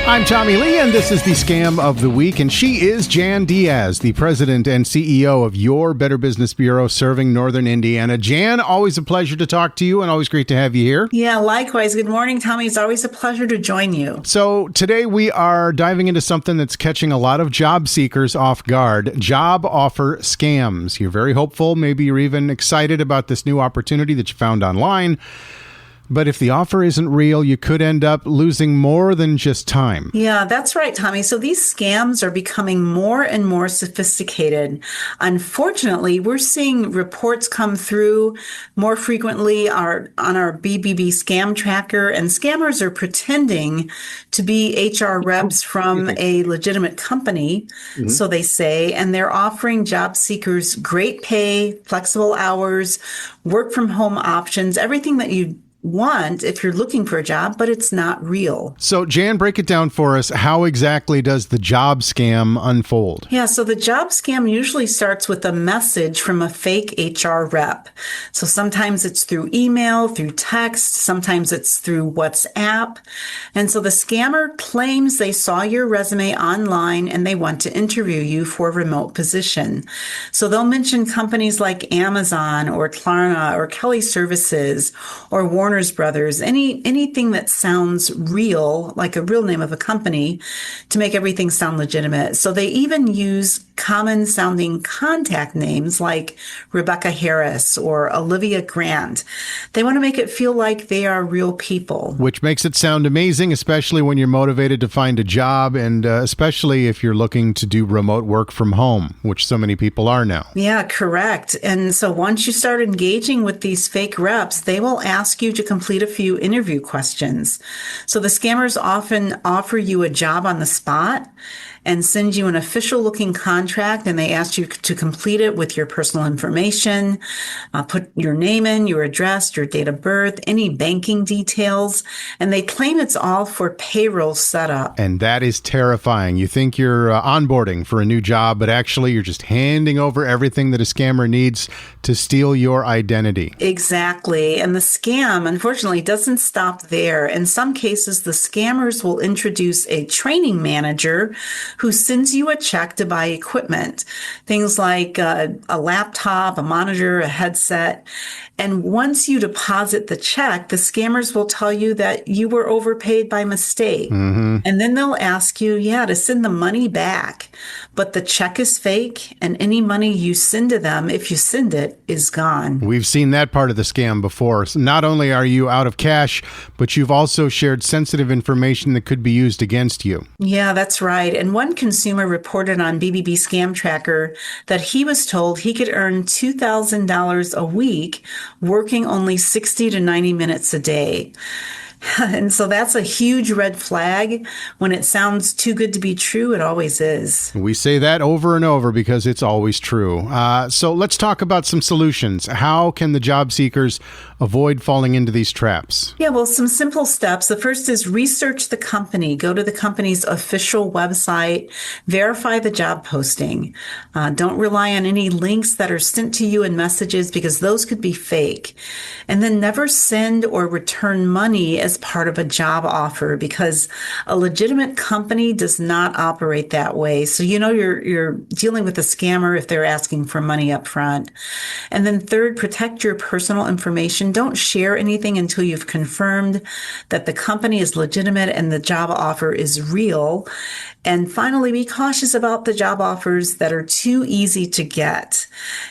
I'm Tommie Lee, and this is the Scam of the Week, and she is Jan Diaz, the president and CEO of Your Better Business Bureau serving Northern Indiana. Jan, always a pleasure to talk to you and always great to have you here. Yeah, likewise. Good morning, Tommie. It's always a pleasure to join you. So today we are diving into something that's catching a lot of job seekers off guard, job offer scams. You're very hopeful. Maybe you're even excited about this new opportunity that you found online. But if the offer isn't real, you could end up losing more than just time. Yeah, that's right, Tommie. So these scams are becoming more and more sophisticated. Unfortunately, we're seeing reports come through more frequently on our BBB scam tracker, and scammers are pretending to be HR reps from a legitimate company, so they say, and they're offering job seekers great pay, flexible hours, work from home options, everything that you want if you're looking for a job, but it's not real. So Jan, break it down for us. How exactly does the job scam unfold? Yeah, so the job scam usually starts with a message from a fake HR rep. So sometimes it's through email, through text, sometimes it's through WhatsApp. And so the scammer claims they saw your resume online and they want to interview you for a remote position. So they'll mention companies like Amazon or Klarna or Kelly Services or Warner Brothers, anything that sounds real, like a real name of a company, to make everything sound legitimate. So they even use common sounding contact names like Rebecca Harris or Olivia Grant. They want to make it feel like they are real people. Which makes it sound amazing, especially when you're motivated to find a job and especially if you're looking to do remote work from home, which so many people are now. Yeah, correct. And so once you start engaging with these fake reps, they will ask you to complete a few interview questions. So the scammers often offer you a job on the spot and send you an official looking contract, and they ask you to complete it with your personal information, put your name in, your address, your date of birth, any banking details, and they claim it's all for payroll setup. And that is terrifying. You think you're onboarding for a new job, but actually you're just handing over everything that a scammer needs to steal your identity. Exactly. And the scam, unfortunately, doesn't stop there. In some cases, the scammers will introduce a training manager who sends you a check to buy equipment, things like a laptop, a monitor, a headset. And once you deposit the check, the scammers will tell you that you were overpaid by mistake. And then they'll ask you, to send the money back. But the check is fake, and any money you send to them, if you send it, is gone. We've seen that part of the scam before. So not only are you out of cash, but you've also shared sensitive information that could be used against you. Yeah, that's right. And one consumer reported on BBB Scam Tracker that he was told he could earn $2,000 a week working only 60 to 90 minutes a day. And so that's a huge red flag. When it sounds too good to be true, it always is. We say that over and over because it's always true. So let's talk about some solutions. How can the job seekers avoid falling into these traps? Yeah, well, some simple steps. The first is research the company. Go to the company's official website. Verify the job posting. Don't rely on any links that are sent to you in messages because those could be fake. And then never send or return money as part of a job offer because a legitimate company does not operate that way. So you're dealing with a scammer if they're asking for money up front. And then third, protect your personal information. Don't share anything until you've confirmed that the company is legitimate and the job offer is real. And finally, be cautious about the job offers that are too easy to get.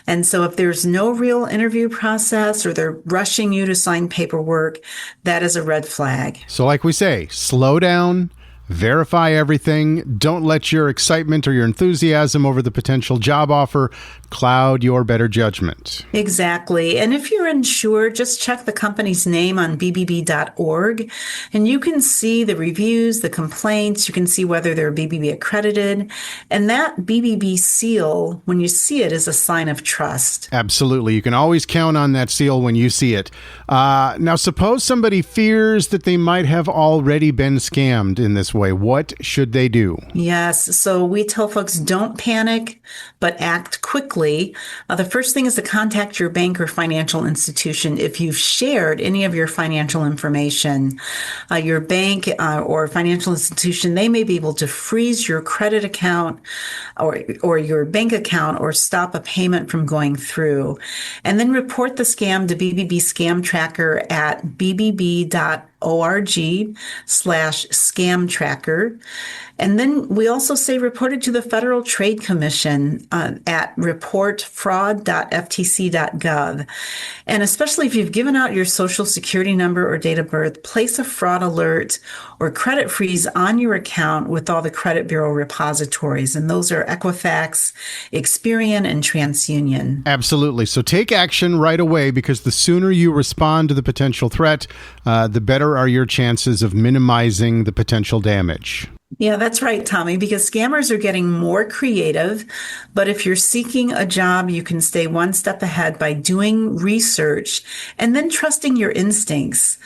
And so if there's no real interview process or they're rushing you to sign paperwork, that is a red flag. So like we say, slow down, verify everything. Don't let your excitement or your enthusiasm over the potential job offer cloud your better judgment. Exactly. And if you're unsure, just check the company's name on bbb.org and you can see the reviews, the complaints. You can see whether they're BBB accredited. And that BBB seal, when you see it, is a sign of trust. Absolutely. You can always count on that seal when you see it. Now, suppose somebody fears that they might have already been scammed in this way. What should they do? Yes. So we tell folks don't panic, but act quickly quickly, the first thing is to contact your bank or financial institution if you've shared any of your financial information. Your bank or financial institution, they may be able to freeze your credit account or your bank account or stop a payment from going through. And then report the scam to BBB Scam Tracker at bbb.org/scam tracker. And then we also say report it to the Federal Trade Commission at reportfraud.ftc.gov. And especially if you've given out your social security number or date of birth, place a fraud alert or credit freeze on your account with all the credit bureau repositories. And those are Equifax, Experian, and TransUnion. Absolutely. So take action right away, because the sooner you respond to the potential threat, the better are your chances of minimizing the potential damage. Yeah, that's right, Tommie, because scammers are getting more creative. But if you're seeking a job, you can stay one step ahead by doing research and then trusting your instincts.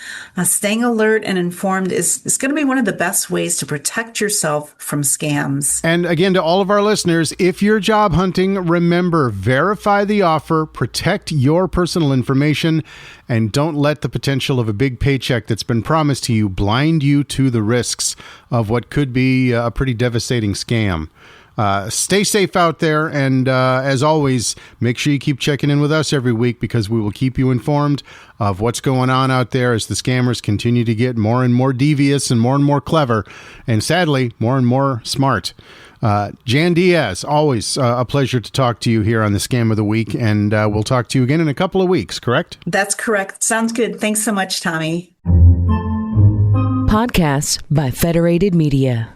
Staying alert and informed is going to be one of the best ways to protect yourself from scams. And again, to all of our listeners, if you're job hunting, remember, verify the offer, protect your personal information, and don't let the potential of a big paycheck that's been promised to you blind you to the risks of what could be a pretty devastating scam. Stay safe out there, and as always, make sure you keep checking in with us every week, because we will keep you informed of what's going on out there as the scammers continue to get more and more devious and more clever, and sadly, more and more smart. Jan Diaz, always a pleasure to talk to you here on the Scam of the Week, and we'll talk to you again in a couple of weeks, correct? That's correct. Sounds good. Thanks so much, Tommie. Podcasts by Federated Media.